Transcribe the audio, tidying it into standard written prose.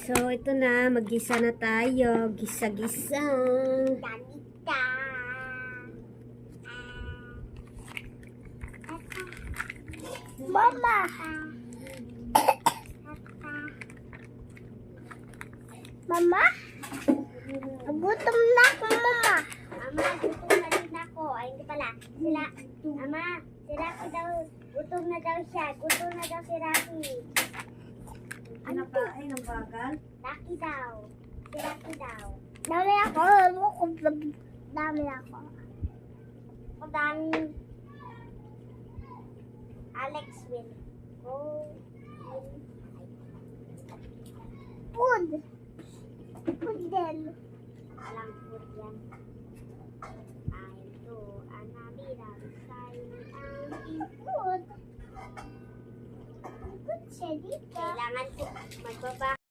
So, ito na. Mag-gisa na tayo. Gisa-gisa. Ganita. Mama. Mama? Gutom na ako, Mama. Mama, gutom na din ako. Ay, hindi pala. Sila, Mama, si Rocky daw, gutom na daw siya. Gutom na daw si Rocky. Ano to? Ay, ng bagal. Rocky daw. Si Rocky daw. Dami ako. Dami ako. O dami. Alex will go. Food. Food din. Alam food yan. Ayun to. Anabira. Sa'yo ang food. Good siya dito. Kailangan ko magbaba.